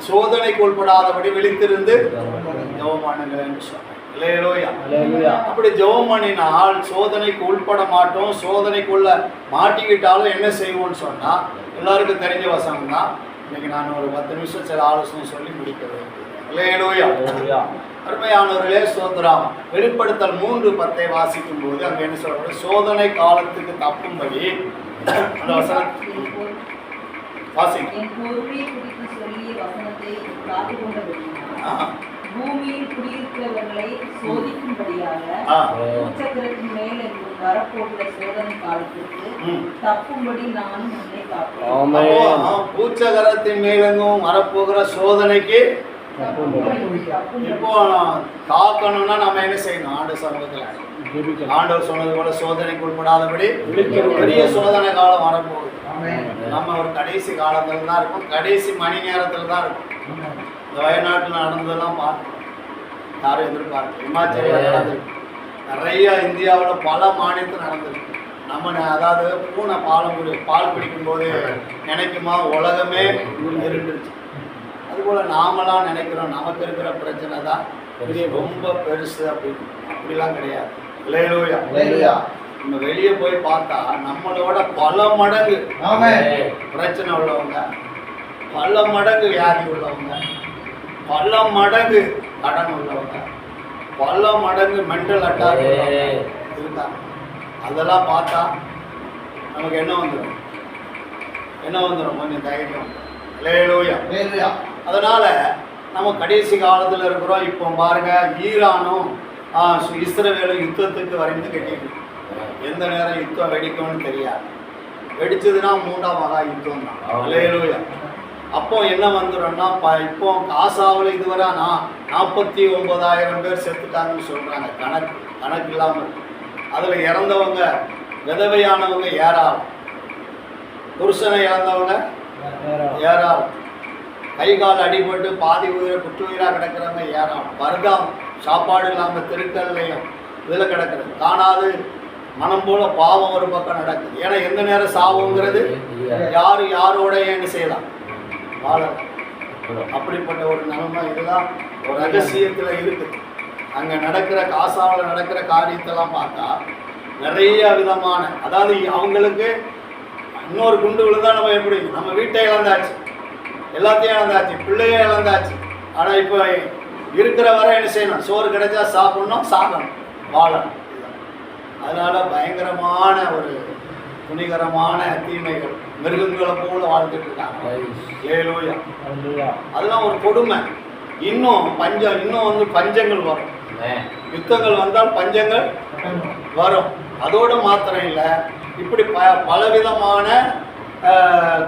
சோதனைக்கு உட்படாதபடி விழித்திருந்து ஜெபம் பண்ணுங்கள் என்று சொன்னேன். அப்படி ஜெபம் பண்ணினால் சோதனைக்கு உட்பட மாட்டோம். சோதனைக்குள்ள மாட்டிக்கிட்டாலும் என்ன செய்வோம்னு சொன்னா, எல்லாருக்கும் தெரிஞ்ச வசனம் தான். இன்னைக்கு நான் ஒரு 10 நிமிஷம் சில ஆலோசனை சொல்லி முடிக்க வேண்டும். அருமையானவர்களே, ஸ்தோத்திரம். வெளிப்படுத்தல் 3:10 வாசிக்கும் போது அங்க என்ன சொல்ற, சோதனை காலத்துக்கு தப்பும்படி அந்த வசனம் வாசிக்கும். பூமியில் குடியிருக்கிறவர்களை சோதிக்கும்படியாக பூச்சக்கரத்தின் மேல் என்றும் வரப்போகிற சோதனை காலத்திற்கு தப்பும்படி நானும் உன்னை காப்பேன். பூச்சக்கரத்தின் மேலெங்கும் வரப்போகிற சோதனைக்கு இப்போ காக்கணும்னா நம்ம என்ன செய்யணும், ஆண்டு சமூகத்துல ஆண்டவர் சொன்னது போல சோதனைக்கு உட்படாதபடி பெரிய சோதனை காலம் வரப்போகுது. நம்ம ஒரு கடைசி காலத்துல தான் இருக்கும், கடைசி மணி நேரத்துல தான் இருக்கும். இந்த வயநாட்டில் நடந்ததெல்லாம் பார்க்கணும், யாரும் எதிர்பார்க்க. இமாச்சலில் நடந்திருக்கு, நிறைய இந்தியாவில் பல மாநிலத்தில் நடந்திருக்கு. நம்ம அதாவது பூனை பால் பிடிக்கும்போது நினைக்குமா உலகமே இருந்துருச்சு. அதுபோல் நாமெல்லாம் நினைக்கிறோம் நமக்கு இருக்கிற பிரச்சனை தான் ரொம்ப பெருசு அப்படின்னு. அப்படிலாம் கிடையாது. இல்லையா, நம்ம வெளியே போய் பார்த்தா நம்மளோட பல மடங்கு பிரச்சனை உள்ளவங்க, பல மடங்கு வியாதி உள்ளவங்க, பல மடங்கு கடன் உள்ளவங்க, பல மடங்கு மென்டல் அட்டாக் இருக்காங்க. அதெல்லாம் பார்த்தா நமக்கு என்ன வந்துடும் கொஞ்சம் தைரியம். அல்லேலூயா. அதனால நம்ம கடைசி காலத்தில் இருக்கிறோம். இப்போ பாருங்க, ஈரானும் இஸ்ரவேலும் யுத்தத்துக்கு வரைந்து கட்டிட்டு எந்த நேரம் யுத்தம் வெடிக்கும்னு தெரியாது. வெடிச்சதுன்னா 3ஆம் மகா யுத்தம் தான். அல்லேலூயா. அப்போ என்ன வந்துடும்னா, இப்போ காசாவில் இதுவரை 49,000 பேர் செத்துட்டாங்கன்னு சொல்கிறாங்க. கணக்கு இல்லாமல். அதில் இறந்தவங்க விதவையானவங்க ஏறாம், புருஷனை இழந்தவங்க ஏறாம், கை கால் அடிபட்டு பாதி குற்றுயிராக கிடக்கிறவங்க ஏறாம், வருடம் சாப்பாடு இல்லாமல் தெருக்கல்லையும் இதில் கிடக்குறது. காணாது மனம் போல பாவம் ஒரு பக்கம் நடக்குது. ஏன்னா எந்த நேரம் சாவுங்கிறது யாரோட என்ன செய்யலாம், வாழலாம். அப்படிப்பட்ட ஒரு நிலைமை இதுதான் ஒரு ரகசியத்தில் இருக்குது. அங்கே நடக்கிற காசாவில் நடக்கிற காரியத்தெல்லாம் பார்த்தா நிறைய விதமான, அதாவது அவங்களுக்கு இன்னொரு குண்டு விழுந்தா நம்ம எப்படி, நம்ம வீட்டை இழந்தாச்சு, எல்லாத்தையும் இழந்தாச்சு, பிள்ளைய இழந்தாச்சு. ஆனால் இப்போ இருக்கிற வரை என்ன செய்யணும், சோறு கிடைச்சா சாப்பிடணும், சாப்பிடணும், வாழணும். அதனால பயங்கரமான ஒரு துணிகரமான தீமைகள், மிருகங்களை போல வாழ்ந்துட்டு இருக்காங்க. அல்லேலூயா. அதெல்லாம் ஒரு கொடுமை. இன்னும் பஞ்சங்கள் வரும். யுத்தங்கள் வந்தால் பஞ்சங்கள் வரும். அதோடு மாத்திரம் இல்லை, இப்படி பலவிதமான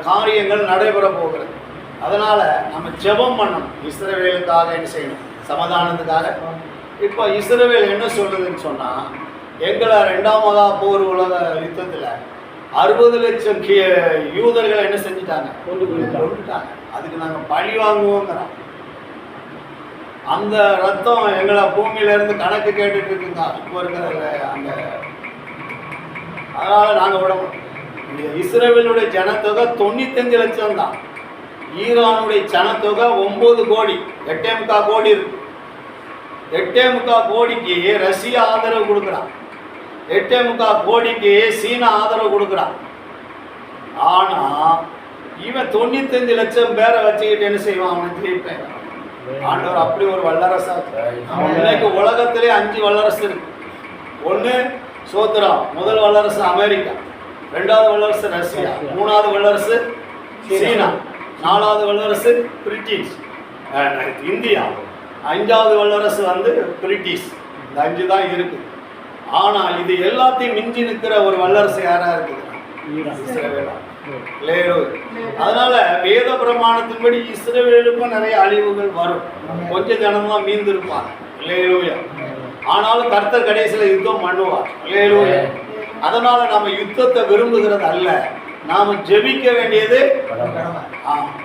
காரியங்கள் நடைபெற போகிறது. அதனால் நம்ம ஜெபம் பண்ணணும். இஸ்ரவேலுக்காக என்ன செய்யணும், சமாதானத்துக்காக. இப்போ இஸ்ரவேல் என்ன சொல்லுதுன்னு சொன்னால், எங்களை 2ஆம் மகா போர் உலக யுத்தத்தில் 60 லட்சம் யூதர்களை என்ன செஞ்சுட்டாங்க, கொண்டுட்டாங்க. அதுக்கு நாங்கள் பழி வாங்குவோங்கிறோம். அந்த ரத்தம் எங்களை பூமியிலேருந்து கணக்கு கேட்டுட்டு இருக்குங்க இப்போ இருக்கிற அந்த. அதனால் நாங்கள் விடணும். இஸ்ரவேலுடைய ஜனத்தொகை 95 லட்சம் தான். ஈரானுடைய ஜனத்தொகை 9 கோடி, 8.25 கோடி இருக்கு. 8.25 கோடிக்கு ரஷ்யா ஆதரவு கொடுக்குறான், 8.25 கோடிக்கு சீனா ஆதரவு கொடுக்குறான். ஆனால் இவன் 95 லட்சம் பேரை வச்சுக்கிட்டு என்ன செய்வான், அவனுக்கு ஜெயிப்பேன். ஆண்டவர் அப்படி ஒரு வல்லரசா. இன்னைக்கு உலகத்திலே 5 வல்லரசு இருக்கு. ஒன்று சோத்ரா, முதல் வல்லரசு அமெரிக்கா, 2வது வல்லரசு ரஷ்யா, 3வது வல்லரசு சீனா, 4வது வல்லரசு பிரிட்டிஷ் இந்தியா, 5வது வல்லரசு பிரிட்டிஷ். இந்த 5 தான் இருக்கு. ஆனால் இது எல்லாத்தையும் மிஞ்சி நிற்கிற ஒரு வல்லரசு யாரா இருக்குது, இஸ்ரவேலா. அதனால வேத பிரமாணத்தின்படி இஸ்ரவேலுக்கும் நிறைய அழிவுகள் வரும். கொஞ்சம் ஜனம் தான் மீந்திருப்பாங்க. ஆனாலும் கர்த்தர் கடைசியில் யுத்தம் பண்ணுவார். அதனால நம்ம யுத்தத்தை விரும்புகிறது அல்ல, நாம ஜெபிக்க வேண்டியது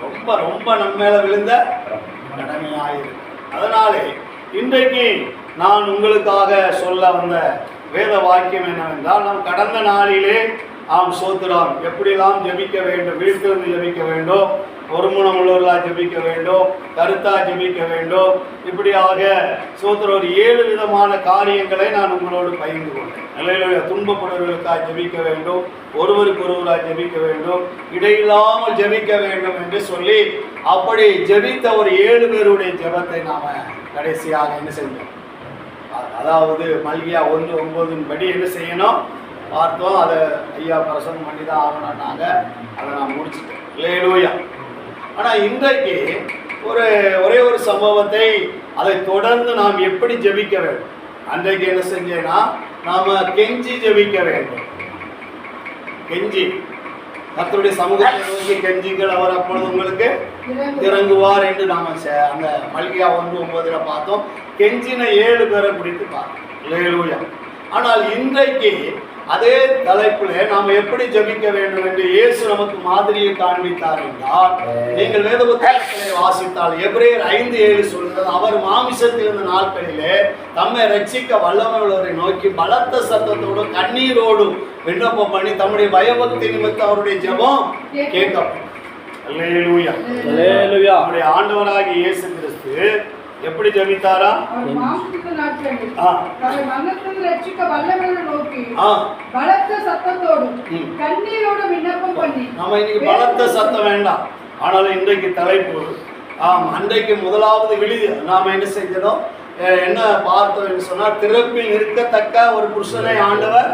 ரொம்ப ரொம்ப நம்ம மேல விழுந்த கடமையாயிருக்கு. அதனாலே இன்றைக்கு நான் உங்களுக்காக சொல்ல வந்த வேத வாக்கியம் என்னவென்றால், நாம் கடந்த நாளிலே சோத்திரம் எப்படிலாம் ஜெபிக்க வேண்டும், வீட்டிலிருந்து ஜெபிக்க வேண்டும், ஒருமுனம் உள்ளவர்களாக ஜெபிக்க வேண்டும், கருத்தாக ஜெபிக்க வேண்டும். இப்படியாக சோத்திரம் ஒரு 7 விதமான காரியங்களை நான் உங்களோடு பகிர்ந்து கொண்டேன். நிலையில துன்பப்படுவர்களுக்காக ஜெபிக்க வேண்டும், ஒருவருக்கு ஒருவராக ஜெபிக்க வேண்டும், இடையில்லாமல் ஜெபிக்க வேண்டும் என்று சொல்லி அப்படி ஜெபித்த ஒரு 7 பேருடைய ஜெபத்தை நாம கடைசியாக என்ன செஞ்சோம், அதாவது மல்கியா 1:9 படி என்ன செய்யணும் பார்த்தோம். அதை ஐயா பிரசங்கம் பண்ணி தான் ஆகணும்னாங்க. அதை நான் முடிச்சுட்டேன். அல்லேலூயா. ஆனால் இன்றைக்கு ஒரே ஒரு சம்பவத்தை, அதை தொடர்ந்து நாம் எப்படி ஜெபிக்க வேண்டும். அன்றைக்கு என்ன செஞ்சேன்னா, நாம கெஞ்சி ஜெபிக்க வேண்டும். கெஞ்சி கர்த்தருடைய சமூகத்தை நோக்கி கெஞ்சிங்கள், அவர் அப்பொழுது உங்களுக்கு இறங்குவார் என்று நாம அந்த மல்கியா 1:9 பார்த்தோம். கெஞ்சின 7 பேரை குறித்து பார்த்தோம். அல்லேலூயா. ஆனால் இன்றைக்கு அதே தலைப்பில் நாம் எப்படி ஜெபிக்க வேண்டும் என்று இயேசு நமக்கு மாதிரியை காண்பித்தார் என்றால், நீங்கள் வேத புத்தகங்களை வாசித்தால் எபிரேயர் 5:7 சொல்கிறது, அவர் மாமிசத்தில் இருந்த நாட்களிலே தம்மை ரட்சிக்க வல்லவர்களை நோக்கி பலத்த சத்தத்தோடு கண்ணீரோடும் விண்ணப்பம் பண்ணி தம்முடைய பயபக்தி நிமித்தம் அவருடைய ஜெபம் கேட்கப்படும். அல்லேலூயா. அல்லேலூயா. நம்முடைய ஆண்டவராகிய இயேசு கிறிஸ்து எப்படி ஜெபித்தாரா, நம்ம இன்னைக்கு பலத்த சத்தம் வேண்டாம். ஆனாலும் இன்றைக்கு தலைப்பு அன்றைக்கு முதலாவது விழுது நாம என்ன செஞ்சோம், என்ன பார்த்தோம் என்று சொன்னால், திறப்பில் இருக்கத்தக்க ஒரு புருஷனை ஆண்டவர்.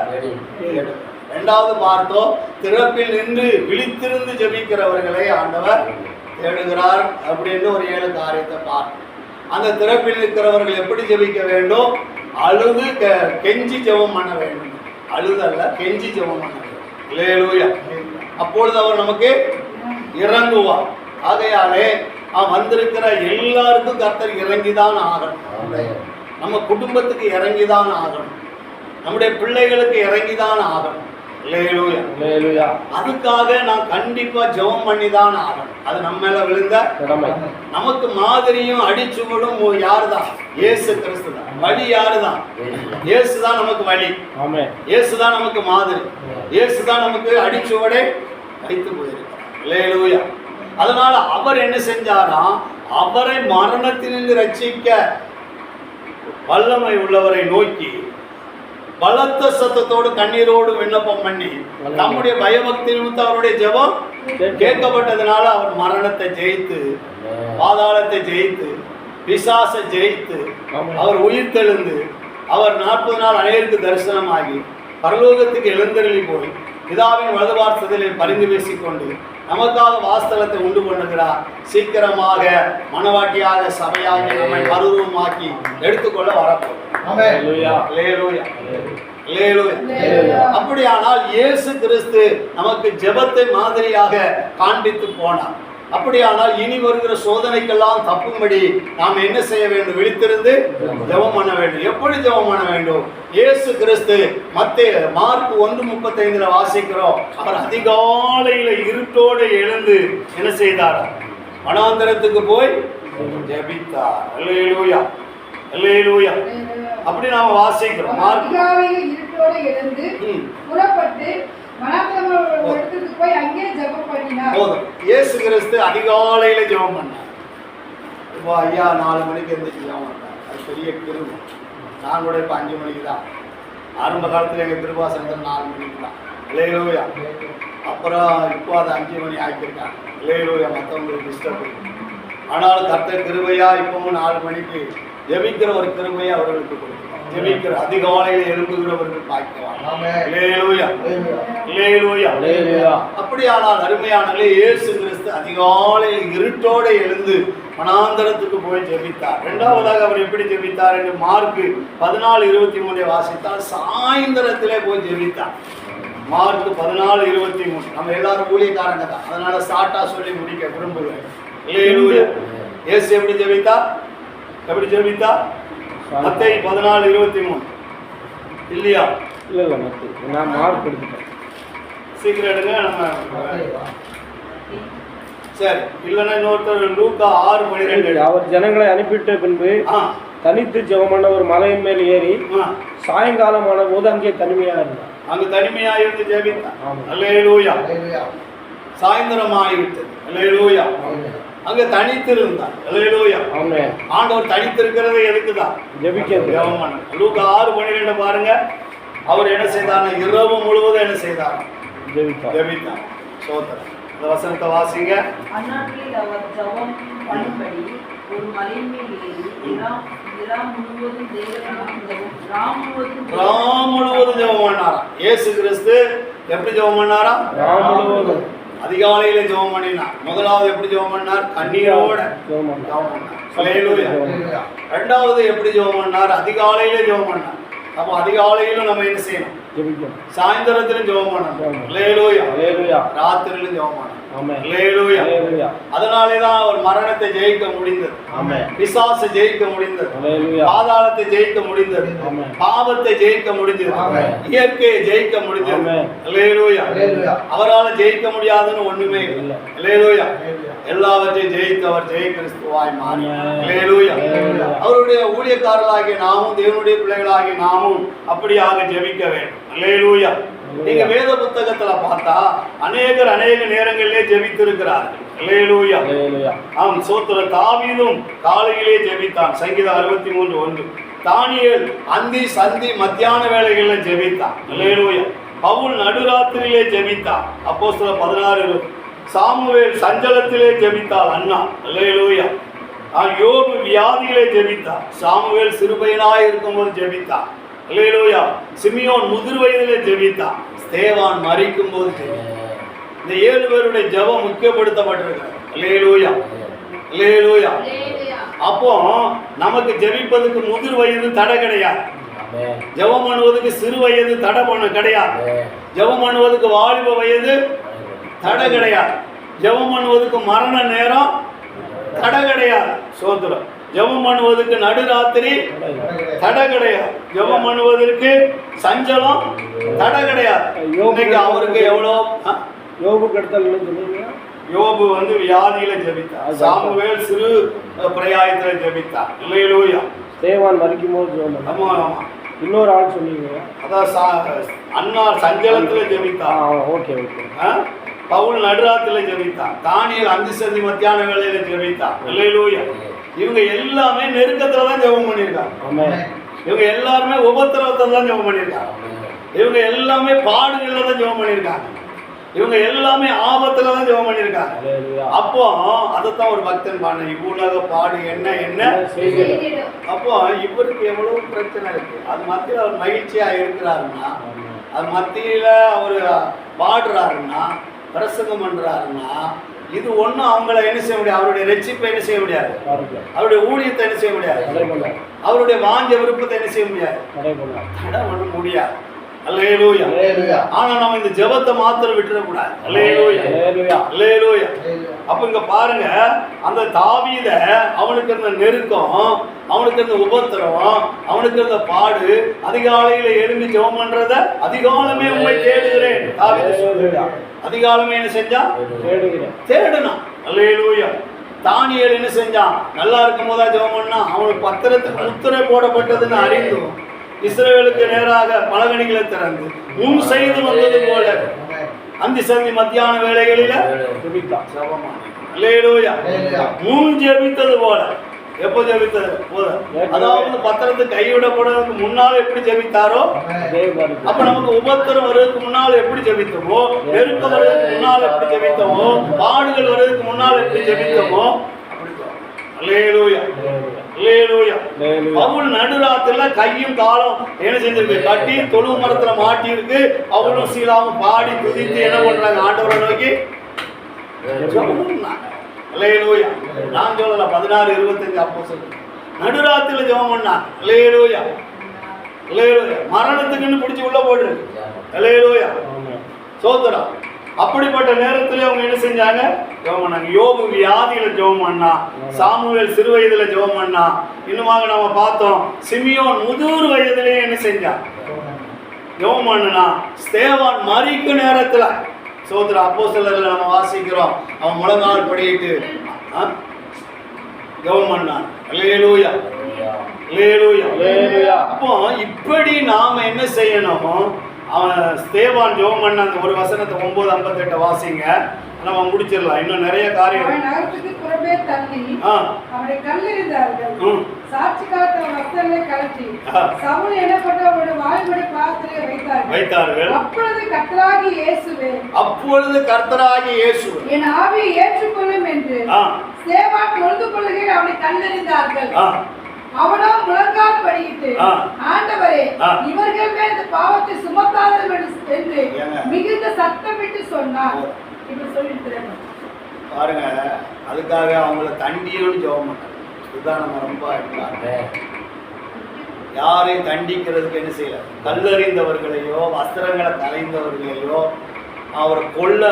இரண்டாவது பார்த்தோம், திறப்பில் நின்று விழித்திருந்து ஜெபிக்கிறவர்களை ஆண்டவர் தேடுகிறார் அப்படின்னு ஒரு 7 காரியத்தை பார்த்தோம். அந்த திறப்பில் இருக்கிறவர்கள் எப்படி ஜெபிக்க வேண்டும்? அழுது கெஞ்சி ஜெபம் பண்ண வேண்டும். அழுதல்ல, கெஞ்சி ஜெபம் பண்ண வேண்டும். அல்லேலூயா. அப்பொழுது அவர் நமக்கு இறங்குவார். ஆகையாலே வந்திருக்கிற எல்லாருக்கும் கர்த்தர் இறங்கிதான் ஆகணும். நம்ம குடும்பத்துக்கு இறங்கிதான் ஆகணும். நம்முடைய பிள்ளைகளுக்கு இறங்கிதான் ஆகணும். அல்லேலூயா. அதுக்காக நான் கண்டிப்பா ஜெபம் பண்ணிதான் ஆகணும். அது நம்ம மேல விழுந்த கடமை. நமக்கு மாதிரியும் அடிச்சுவடும் யாருதான்? இயேசு கிறிஸ்து தான். வழி யாருதான்? இயேசு தான் நமக்கு வழி. இயேசு தான் நமக்கு மாதிரி. இயேசு தான் நமக்கு அடிச்சுவடை வைத்து போயிருக்கிறார். அல்லேலூயா. அதனால அவர் என்ன செஞ்சாராம்? அவரை மரணத்திலிருந்து ரட்சிக்க வல்லமை உள்ளவரை நோக்கி பலத்த சத்தத்தோடு கண்ணீரோடு விண்ணப்பம் பண்ணி நம்முடைய பயபக்தி நிமித்தம் அவருடைய ஜெபம் கேட்கப்பட்டதுனால அவர் மரணத்தை ஜெயித்து, பாதாளத்தை ஜெயித்து, பிசாசை ஜெயித்து, அவர் உயிர் தெழுந்து, அவர் 40 நாள் அநேகருக்கு தரிசனமாகி பரலோகத்துக்கு எழுந்தருளி போய் பிதாவின் வலதுபார்சத்திலே பரிந்து பேசிக்கொண்டு நமக்காக வாஸ்தலத்தை உண்டு பண்ணுகிறார். சீக்கிரமாக மனவாட்டியாக சபையாகி நம்மை மறுரூபமாக்கி எடுத்துக்கொள்ள வரப்போம். அப்படியானால் இயேசு கிறிஸ்து நமக்கு ஜெபத்தை மாதிரியாக காண்பித்து போனார். அப்படியானால் இனி வருகிற சோதனைக்கெல்லாம் தப்பும்படி நாம் என்ன செய்ய வேண்டும்? விழித்திருந்து ஜெபம் பண்ண வேண்டும். எப்படி ஜெபம் பண்ண வேண்டும்? இயேசு கிறிஸ்து மார்க் 1:35 வாசிக்கிறோம். அவர் அதிகாலையில இருட்டோடு எழுந்து என்ன செய்தார்? வனாந்தரத்துக்கு போய் ஜெபித்தார். அல்லேலூயா, அல்லேலூயா. அப்படி நாம வாசிக்கிறோம். அதிகாலையில் இருட்டோடு எழுந்து புறப்பட்டு இயேசு கிறிஸ்து அதிகாலையில ஜெபம் பண்ணார். இப்போ ஐயா 4 மணிக்கு எந்திரிச்சு ஜெபம் பண்ணார். அது பெரிய கிருபை. நான் கூட இப்போ 5 மணிக்கு தான். ஆரம்ப காலத்தில் எங்கள் கிருபாசனத்தில் 4 மணிக்கு தான். அல்லேலூயா. அப்புறம் இப்போ அதை 5 மணி ஆக்கியிருக்காங்க. அல்லேலூயா. மற்றவங்களுக்கு டிஸ்டர்ப் இருக்கு. ஆனாலும் கர்த்தர் கிருபையா இப்பவும் 4 மணிக்கு ஜெபிக்கிற ஒரு கிருபையை அவர்களுக்கு கொடுக்கும். ஜெபிக்கிற அதிகாலையில் எழும்புகிறவர்கள் பாய்க்கலாம். அப்படியானால் அருமையானே, இயேசு கிறிஸ்து அதிகாலையில் இருட்டோடு எழுந்து வனாந்தரத்துக்கு போய் ஜெபித்தார். இரண்டாவதாக அவர் எப்படி ஜெபித்தார் என்று மார்க் 14:23 வாசித்தால் சாயந்தரத்திலே போய் ஜெபித்தார். மார்க் 14:23. நம்ம எல்லாரும் ஊழியக்காரங்க தான், அதனால சாட்டா சொல்லி முடிக்க விரும்புகிறேன். இயேசு எப்படி ஜெபித்தார்? எப்படி ஜெபித்தார்? மத்தேயு 14:23 இல்லையா? இல்ல நான் மார்க் எடுத்துட்டேன். சீக்கிரம் எடுங்க. நம்ம சரி இல்லைன்னா இன்னொருத்தர் லூக்கா 6:12. அவர் ஜனங்களை அனுப்பிட்ட பின்பு தனித்து ஜெபம் பண்ண ஒரு மலையின் மேல் ஏறி சாயங்காலமான போது அங்கே தனிமையா இருந்தார். அங்கு தனிமையா இருந்து ஜெபித்தார். அல்லேலூயா. சாயந்தரம் ஆகிவிட்டது. அல்லேலூயா. அங்க தனித்திருந்தார். அல்லேலூயா. ஆமென். ஆண்டவர் தனித்திருக்கிறது எதுக்குதான்? ஜெபம் பண்ண. லூக்கா 6:12 பாருங்க. அவர் என்ன செய்தார்? இரவு முழுவதும் என்ன செய்தார்? ஜெபித்தார். சோதரர் இந்த வசனத்தை வாசிங்க. அந்நாட்களில் அவர் ஜெபம் பண்ணும்படி ஒரு மலையின் மேல் ஏறி ராம் முழுவதும் ஜெபம் பண்ணாராம். இயேசு கிறிஸ்து எப்படி ஜெபம் பண்ணாராம்? ராம் முழுவதும். அதிகாலையில ஜெபம் பண்ணினார். முதலாவது எப்படி ஜெபம் பண்ணார்? கண்ணீரோட ஜெபம் பண்ணார். அல்லேலூயா. இரண்டாவது எப்படி ஜெபம் பண்ணார்? அதிகாலையில ஜெபம் பண்ணார். அப்போ அதிகாலையிலும் நம்ம என்ன செய்யணும்? சாயந்தரத்திலும் ஜெபம் பண்ணணும். அல்லேலூயா. ராத்திரியிலும் ஜெபம் பண்ணணும். அல்லேலூயா. அதனாலேதான் அவர் மரணத்தை ஜெயிக்க முடிந்தது. பிசாசை ஜெயிக்க முடிந்தது. பாதாளத்தை ஜெயிக்க முடிந்தது. பாவத்தை ஜெயிக்க முடிந்தது. இயற்கையை ஜெயிக்க முடிந்தது. அல்லேலூயா. அவரால் ஜெயிக்க முடியாதுன்னு ஒண்ணுமே இல்லை. அல்லேலூயா. எல்லாவற்றையும் ஜெயித்தவர் ஜெய கிறிஸ்துவாய் மாறி. அல்லேலூயா. அவருடைய ஊழியக்காரர்களாகிய நாமும் தேவனுடைய பிள்ளைகளாகிய நாமும் அப்படியாக ஜெபிக்க வேண்டும். அல்லேலூயா. நீங்க வேத புத்தகத்துல பார்த்தா அநேக நேரங்களிலே ஜெபித்திருக்கிறார்கள். அல்லேலூயா. ஆம், சோத்திர தாவீதும் காலையிலே ஜெபித்தான். சங்கீதம் 63:1. தானியேல் அந்தி சந்தி மத்தியான வேளைகளில் ஜெபித்தான். அல்லேலூயா. பவுல் நடுராத்திரியிலே ஜெபித்தான். அப்போஸ்தலர் 16:20. சாமுவேல் சஞ்சலத்திலே ஜெபித்தாள் அண்ணா. அல்லேலூயா. யோபு வியாதியிலே ஜெபித்தார். சாமுவேல் சிறுபையனாய் இருக்கும்போது ஜெபித்தார். அல்லேலூயா. சிமியோன் முதிர் வயதிலே ஜெபித்தார். ஸ்தேவான் மரிக்கும் போது ஜெபித்தார். இந்த 7 பேருடைய ஜெபம் முக்கியப்படுத்தப்பட்டிருக்கிறது. அல்லேலூயா, அல்லேலூயா. அப்போ நமக்கு ஜெபிப்பதற்கு முதிர் வயது தடை கிடையாது. ஜெபம் பண்ணுவதற்கு சிறு வயது தடை பண்ண கிடையாது. ஜெபம் பண்ணுவதற்கு வாலிப வயது தடை கிடையாது. ஜெபம் பண்ணுவதற்கு மரண நேரம் தடை கிடையாது. சோதரம். ஜெபம் பண்ணுவதற்கு நடுராத்திரி தடை கிடையாது. ஜெபம் பண்ணுவதற்கு சஞ்சலம் தடை கிடையாது. இன்னைக்கு அவருக்கு எவ்வளோ யோபு கெடுத்தல் சொன்னீங்க. யோபு வியாதியில ஜெபித்தார். சாமுவேல் சிறு பிரயாயத்துல ஜெபித்தார். அல்லேலூயா. ஸ்தேவான் மரிக்கும் போது ஜெபம். ஆமா ஆமா. இன்னொரு ஆள் சொன்னீங்க. அதான் அண்ணா சஞ்சலத்துல ஜெபித்தார். Okay okay. பவுல் நடுராத்திரில ஜெபித்தார். தானியேல் அந்தி சந்தி மத்தியான வேளையில ஜெபித்தார். அல்லேலூயா. இவங்க எல்லாமே நெருக்கத்துல தான் ஜெபம் பண்ணியிருக்காங்க. இவங்க எல்லாருமே உபத்திரவத்துல தான் ஜெபம் பண்ணியிருக்காங்க. இவங்க எல்லாமே பாடுகள்ல தான் ஜெபம் பண்ணியிருக்காங்க. இவங்க எல்லாமே ஆபத்துல தான் ஜெபம் பண்ணியிருக்காங்க. அப்போ அதைத்தான் ஒரு பக்தன் பாடு, இவ்வுலக பாடு என்ன என்ன. அப்போ இவருக்கு எவ்வளவு பிரச்சனை இருக்கு. அது மத்தியில் அவர் மகிழ்ச்சியா இருக்கிறாருன்னா, அது மத்தியில அவர் பாடுறாருன்னா, பிரசங்கம் பண்றாருன்னா, இது ஒன்றும் அவங்கள என்ன செய்ய முடியாது. அவருடைய ரட்சிப்பை என்ன செய்ய முடியாது. அவருடைய ஊழியத்தை என்ன செய்ய முடியாது. அவருடைய வாஞ்ச விருப்பத்தை என்ன செய்ய முடியாது. தடை பண்ண முடியாது. அல்லேலூயா. ஆனா நம்ம இந்த ஜெபத்தை மாத்திரம் விட்டுறக்கூடாது. அல்லேலூயா, அல்லேலூயா. அப்ப இங்க பாருங்க, அந்த தாவீத அவனுக்கு இருந்த நெருக்கம், அவனுக்கு இருந்த உபத்திரவம், அவனுக்கு இருந்த பாடு, அதிகாலையில எழுந்து ஜெபம் பண்றத, அதிகாலமே உண்மை தேடுகிறேன். தாவீது அதிகாலமே என்ன செஞ்சான்? தேடுனான். அல்லேலூயா. தானியேல் என்ன செஞ்சான்? நல்லா இருக்கும் போதா ஜெபம் பண்ணா, அவனுக்கு பத்திரத்துக்கு முத்திரை போடப்பட்டதுன்னு அறிந்தும் இஸ்ரவேலுக்கு நேராக பலகணிகளை திறந்து முன் செய்து வந்தது போல அந்தி சந்தி மத்தியான வேளைகளில முன் ஜெபித்தது போல. எப்போ ஜெபித்தது போல, அதாவது பத்திரத்துக்கு கைவிடப்படுறதுக்கு முன்னால எப்படி ஜெபித்தாரோ, அப்ப நமக்கு உபத்திரம் வருவதற்கு முன்னால எப்படி ஜெபித்தோமோ, நெருக்கம் வருவதற்கு முன்னால எப்படி ஜெபித்தோமோ, பாடுகள் வருவதற்கு முன்னால எப்படி ஜெபித்தோமோ, அல்லேலூயா, அல்லேலூயா. பவுல் நடுராத்திரில கையும் காலம் என்ன செஞ்சிருக்கு, கட்டி தொழு மரத்துல மாட்டி இருக்கு. பவுலும் சீலாவும் பாடி துதித்து என்ன பண்றாங்க, ஆண்டவரை நோக்கி. அல்லேலூயா. நான் சொல்லல, 16:25 அப்போஸ்தலர் நடுராத்திரில ஜெபம் பண்ணா. அல்லேலூயா, அல்லேலூயா. மரணத்துக்குன்னு பிடிச்சி உள்ள போடு. அல்லேலூயா, சோதரா. அப்படிப்பட்ட நேரத்தில் அவங்க என்ன செஞ்சாங்க, ஜெபம் பண்ணாங்க. யோபு வியாதியில ஜெபம் பண்ணா. சாமுவேல் சிறு வயதுல ஜெபம் பண்ணா. இன்னுமாக நம்ம பார்த்தோம், சிமியோன் முதிர் வயதிலேயே என்ன செஞ்சான், ஜெபம் பண்ணா. ஸ்தேவான் மரிக்கு நேரத்துல சோதர அப்போஸ்தலர்ல நம்ம வாசிக்கிறோம், அவன் முழங்கால் படியிட்டு ஜெபம் பண்ணான். அல்லேலூயா, அல்லேலூயா, அல்லேலூயா. அப்போ இப்படி நாம என்ன செய்யணும், அவன் ஸ்தேவான் ஜெபம் பண்ண அந்த ஒரு வசனத்தை 9:58 வாசிங்க, நம்ம முடிச்சிடலாம். இன்னும் நிறைய காரியம். புறம்பே தள்ளி அவனை கல்லெறிந்தார்கள். சாட்சிக்காக வஸ்திரங்களை கழற்றி சவுல் எனப்பட்ட ஒரு வாய்மொழி பாத்திரத்தை வைத்தார்கள். அப்பொழுது கர்த்தராகிய இயேசு என் ஆவியை ஏற்றுக்கொள்ளும் என்று ஸ்தேவான் தொழுது கொள்ளுகையில் அவனை கல்லெறிந்தார்கள். அவனோ முழங்கால் படியிட்டு, ஆண்டவரே, இவர்கள் மேல் இந்த பாவத்தை சுமத்தாதவர்கள் என்று மிகுந்த சத்தமிட்டு சொன்னார். இப்படி சொல்லிட்டு பாருங்க, அதுக்காக அவங்கள தண்டியோன்னு ஜெபம் பண்ணாங்க. இதுதான் நம்ம ரொம்ப யாரையும் தண்டிக்கிறதுக்கு என்ன செய்யல, கல்லறிந்தவர்களையோ வஸ்திரங்களை கலைந்தவர்களையோ அவரை கொல்ல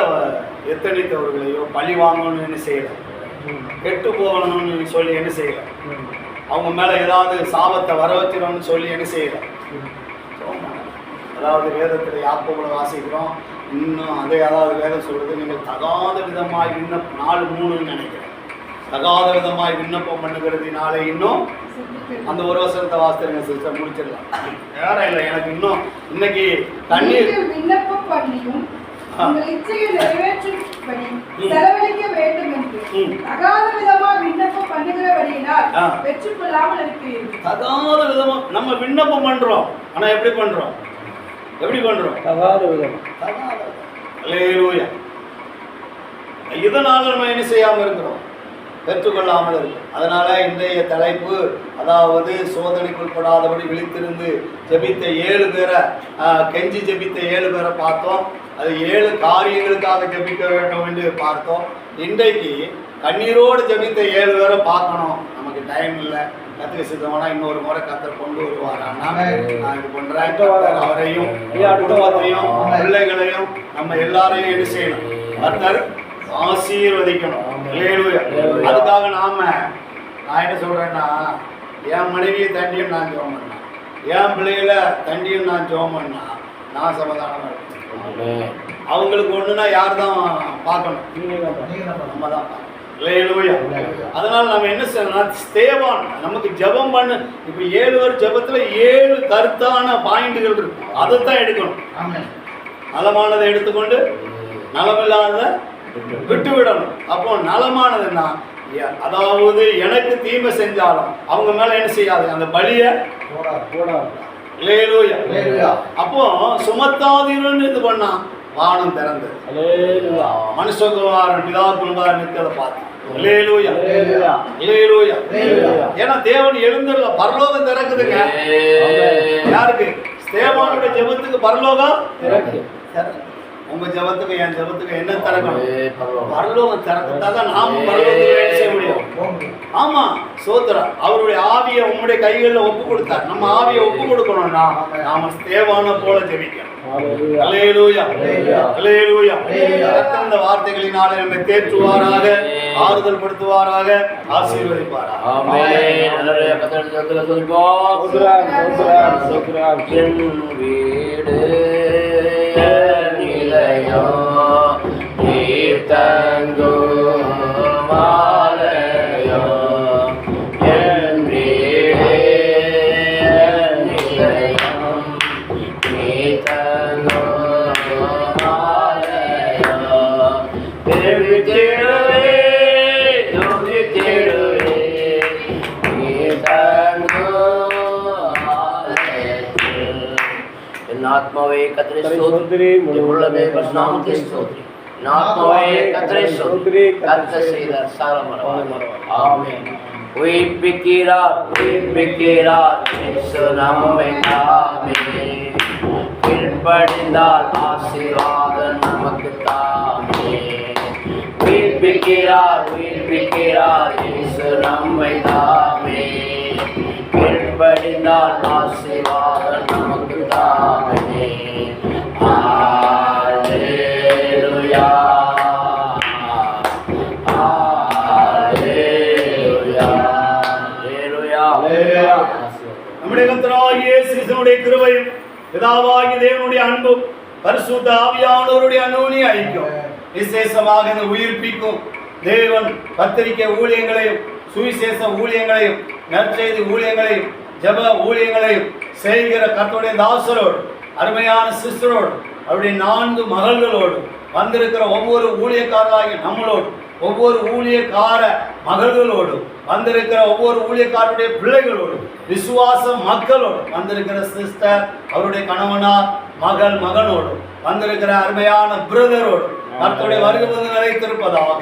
எத்தனித்தவர்களையோ பழி வாங்கணும்னு என்ன செய்யல, கெட்டு போகணும்னு சொல்லி என்ன செய்யல, அவங்க மேலே ஏதாவது சாபத்தை வர வச்சிடணும்னு சொல்லி என்ன செய்யல. அதாவது வேதத்தில் யாக்கோபுல வாசிக்கிறோம், இன்னும் அதே அதாவது வேதம் சொல்றது, நீங்கள் தகாத விதமாய் விண்ணப்பம் 4:3 நினைக்கிறேன், தகாத விதமாய் விண்ணப்பம் பண்ணுகிறதுனாலே இன்னும் அந்த ஒரு வசனத்தை வாசிக்கிறேங்க சிஸ்டர், முடிச்சிடலாம். வேற இல்லை, எனக்கு இன்னும் இன்னைக்கு தண்ணீர் விண்ணப்பம் பண்ணியும் உங்கள் இச்சையை நிறைவேற்றும்படி செலவழிக்க வேண்டும் என்று தகாத விதமா விண்ணப்பம் பண்ணுகிறபடியினால் வெற்றி கொள்ளாமல் இருக்கிறீர்கள். தகாத விதமா நம்ம விண்ணப்பம் பண்றோம், ஆனா எப்படி பண்றோம், எப்படி பண்றோம், தகாத விதமா. அல்லேலூயா. இதனால நம்ம என்ன செய்யாம இருக்கிறோம், பெற்றுக்கொள்ளாமல் இருக்கும். அதனால இன்றைய தலைப்பு, அதாவது சோதனைக்குட்படாதபடி விழித்திருந்து ஜெபித்த 7 பேரை, கெஞ்சி ஜெபித்த 7 பேரை பார்த்தோம். அது 7 காரியங்களுக்காக ஜெபிக்க வேண்டும் என்று பார்த்தோம். இன்றைக்கு கண்ணீரோடு ஜெபித்த 7 பேரை பார்க்கணும். நமக்கு டைம் இல்லை, கத்திர சித்தமானா இன்னொரு முறை கத்தர் கொண்டு வருவாரான்னா நான் இது பண்றேன். கத்தர் அவரையும் குடும்பத்தையும் பிள்ளைகளையும் நம்ம எல்லாரையும் என்ன செய்யணும்? கத்தர் ஆசீர்வதிக்கணும். அதுக்காக நான் என்ன சொல்றேன்னா, என் மனைவியை தண்டியும் நான் ஜெபம் பண்ணேன், என் பிள்ளைகளை தண்டியும் நான் ஜெபம் பண்ணா நான் சமாதானமா இருக்கேன். அவங்களுக்கு ஒண்ணுன்னா யார் தான் பார்க்கணும்? நம்ம தான் பார்க்கணும். அதனால நம்ம என்ன செய்யணும்? ஸ்தேவான் நமக்கு ஜெபம் பண்ண. இப்ப 7 பேர் ஜெபத்துல 7 கருத்தான பாயிண்ட்கள் இருக்கு, அதைத்தான் எடுக்கணும். நலமானதை எடுத்துக்கொண்டு நலமில்லாத விட்டு விடணும். அப்போ நலமானதுன்னா, அதாவது எனக்கு தீமை செஞ்சாலும் அவங்க மேல என்ன செய்யாது? அந்த பலிய அப்போ சுமத்தாதீர்கள் இது பண்ணா வானம் திறந்தது. மனுஷகுமாரன் பிதா குமாரன் நிற்கிறத பார்த்து ஏன்னா தேவன் எழுந்துள்ள பரலோகம் திறக்குதுங்க. யாருக்கு? ஸ்தேவானுடைய ஜெபத்துக்கு பரலோகம் திறக்குது. உங்க ஜெபத்துக்கு என் ஜெபத்துக்கு என்ன திறக்கணும்? பரலோகம் திறக்கத்தான் நாமும் பரலோகத்துக்கு செய்ய முடியும். ஆமா, சோதரன் அவருடைய ஆவியை உங்களுடைய கைகளில் ஒப்பு கொடுத்தார். நம்ம ஆவியை ஒப்பு கொடுக்கணும்னா நாம ஸ்தேவானை போல ஜெபிக்கணும். இந்த வார்த்தைகளினாலே நம்மை தேற்றுவாராக, ஆறுதல் படுத்துவாராக, ஆசீர்வதிப்பாராக. வீடு நிலையோ தங்கோ மாலையோ என் வீடு நிலையம் நீ தங்கோ மாலையோ தேவி தேடுவே துதி தேடுவே நீ தங்கோ ஆத்மாவே கர்த்தரை ஸ்தோத்திரி, உள்ளமே பரிசுத்தமானவரே ஸ்தோத்திரி. ஆத்மாவே கர்த்தரை ஸ்தோத்திரி, கர்த்தர் செய்த சகல மறவாதீர். ஆமென். உயிர்ப்பிக்கிறார் உயிர்ப்பிக்கிறார் இயேசு நம்மை தாமே. கீழ்ப்படிந்தால் ஆசீர்வாதம் நமக்கு தாமே. உயிர்ப்பிக்கிறார் உயிர்ப்பிக்கிறார் இயேசு நம்மை தாமே. கீழ்ப்படிந்தால் ஆசீர்வாதம் நமக்கு தாமே. ஹல்லேலூயா ஹல்லேலூயா ஹல்லேலூயா. நம்முடைய கர்த்தராகிய இயேசு கிறிஸ்துவினுடைய கிருபையும் பிதாவாகிய தேவனுடைய அன்பும் பரிசுத்த ஆவியானவருடைய அந்யோன்ய ஐக்கியம் விசேஷமாக இந்த உயிர்ப்பிக்கும் தேவன் பத்திரிகை ஊழியங்களையும் சுவிசேஷ ஊழியங்களையும் நற்செய்தி ஊழியங்களையும் ஜெப ஊழியங்களையும் செய்கிற கர்த்தருடைய தாசரோடு, அருமையான சிஸ்டரோடு, அவருடைய 4 மகள்களோடு வந்திருக்கிற ஒவ்வொரு ஊழியக்காரராகிய நம்மளோடு, ஒவ்வொரு ஊழியக்கார மகள்களோடு வந்திருக்கிற ஒவ்வொரு ஊழியக்காரருடைய பிள்ளைகளோடு, விசுவாச மக்களோடு வந்திருக்கிற சிஸ்டர், அவருடைய கணவனார், மகனோடு வந்திருக்கிற அருமையான பிரதரோடு கர்த்தருடைய வருகை நிலைத்திருப்பதாக.